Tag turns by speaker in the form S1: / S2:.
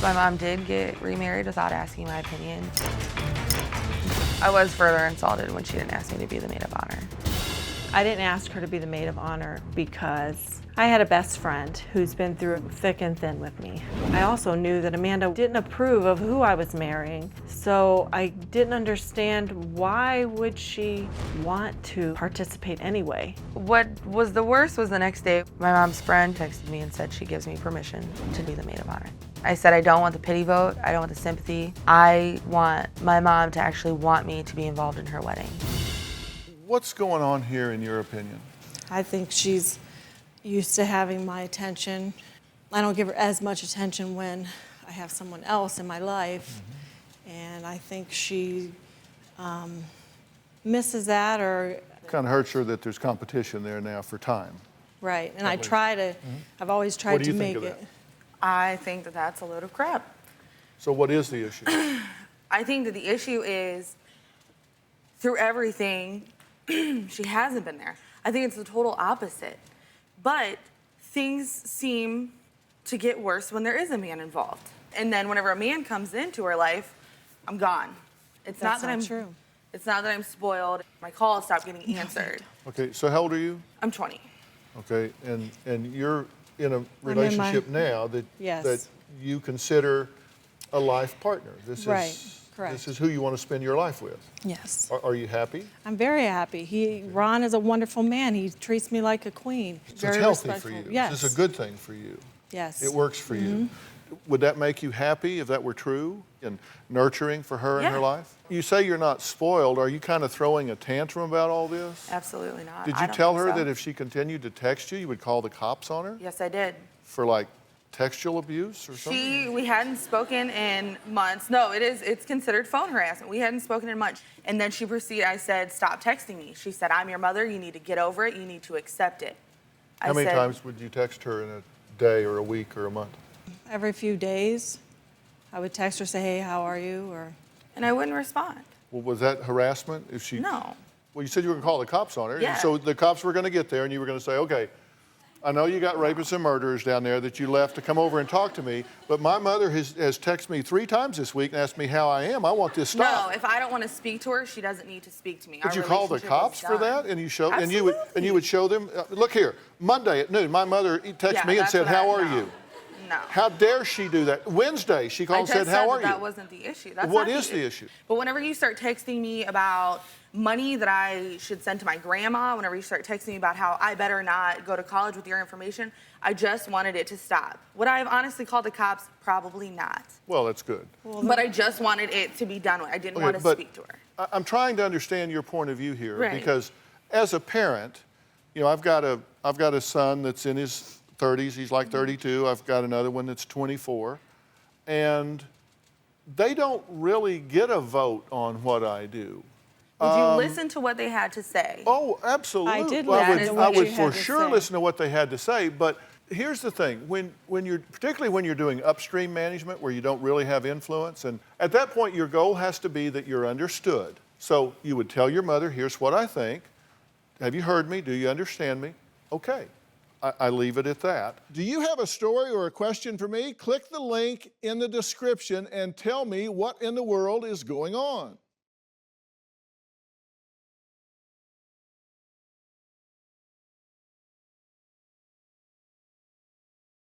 S1: My mom did get remarried without asking my opinion. I was further insulted when she didn't ask me to be the maid of honor.
S2: I didn't ask her to be the maid of honor because I had a best friend who's been through thick and thin with me. I also knew that Amanda didn't approve of who I was marrying, so I didn't understand why would she want to participate anyway.
S1: What was the worst was the next day, my mom's friend texted me and said she gives me permission to be the maid of honor. I said I don't want the pity vote, I don't want the sympathy. I want my mom to actually want me to be involved in her wedding.
S3: What's going on here in your opinion?
S4: I think she's used to having my attention. I don't give her as much attention when I have someone else in my life. And I think she misses that or...
S3: Kind of hurts her that there's competition there now for time.
S4: Right, and I try to, I've always tried to make it.
S1: I think that that's a load of crap.
S3: So what is the issue?
S1: I think that the issue is through everything, she hasn't been there. I think it's the total opposite. But things seem to get worse when there is a man involved. And then whenever a man comes into her life, I'm gone. It's
S4: That's
S1: not that
S4: not true.
S1: It's not that I'm spoiled. My calls stop getting answered.
S3: Okay, so how old are you?
S1: I'm 20.
S3: Okay, and you're in a relationship now that
S4: Yes.
S3: that you consider a life partner. This
S4: Right,
S3: is
S4: correct.
S3: This is who you want to spend your life with.
S4: Yes.
S3: Are you happy?
S4: I'm very happy. Ron is a wonderful man. He treats me like a queen.
S3: So
S4: Very
S3: it's healthy
S4: respectful.
S3: for you.
S4: Yes.
S3: This is a good thing for you.
S4: Yes.
S3: It works for you. Would that make you happy if that were true and nurturing for her in her
S1: Yeah.
S3: life? You say you're not spoiled. Are you kind of throwing a tantrum about all this?
S1: Absolutely not.
S3: Did
S1: I
S3: you
S1: don't
S3: tell
S1: think
S3: her
S1: so.
S3: that if she continued to text you, you would call the cops on her
S1: Yes, I did.
S3: for like textual abuse or something?
S1: We hadn't spoken in months. No, it's considered phone harassment. We hadn't spoken in months. And then she proceeded, I said, stop texting me. She said, I'm your mother, you need to get over it, you need to accept it.
S3: How many times would you text her in a day or a week or a month?
S4: Every few days, I would text her, say, hey, how are you? Or
S1: And I wouldn't respond.
S3: Well, was that harassment? If she
S1: No.
S3: Well, you said you were going to call the cops on her.
S1: Yeah.
S3: And so the cops were going to get there and you were going to say, okay, I know you got rapists and murderers down there that you left to come over and talk to me, but my mother has texted me 3 times this week and asked me how I am. I want this stopped.
S1: No, if I don't want to speak to her, she doesn't need to speak to me.
S3: Would
S1: Our
S3: you call the
S1: relationship
S3: cops
S1: is
S3: for
S1: done.
S3: that? And you
S1: Absolutely.
S3: would show them, look here, Monday at noon, my mother texted
S1: Yeah,
S3: me and
S1: that's
S3: said,
S1: what
S3: how
S1: I
S3: are
S1: know.
S3: you?
S1: No.
S3: How dare she do that? Wednesday, she
S1: I
S3: called and
S1: just
S3: said, how are you?
S1: that wasn't the issue. That's
S3: What
S1: not
S3: is the issue?
S1: But whenever you start texting me about money that I should send to my grandma, whenever you start texting me about how I better not go to college with your information, I just wanted it to stop. Would I have honestly called the cops? Probably not.
S3: Well, that's good.
S1: But I just wanted it to be done with. I didn't
S3: Okay,
S1: want to
S3: but
S1: speak to her.
S3: I'm trying to understand your point of view here
S1: Right.
S3: because as a parent, you know, I've got a son that's in his 30s. He's like 32. I've got another one that's 24. And they don't really get a vote on what I do.
S1: Would you listen to what they had to say?
S3: Oh, absolutely.
S4: I did
S3: Well,
S4: listen to
S3: I
S4: what
S3: would
S4: you
S3: for
S4: had to
S3: sure
S4: say.
S3: listen to what they had to say, but here's the thing. Particularly when you're doing upstream management where you don't really have influence, and at that point your goal has to be that you're understood. So you would tell your mother, here's what I think. Have you heard me? Do you understand me? Okay. I leave it at that. Do you have a story or a question for me? Click the link in the description and tell me what in the world is going on.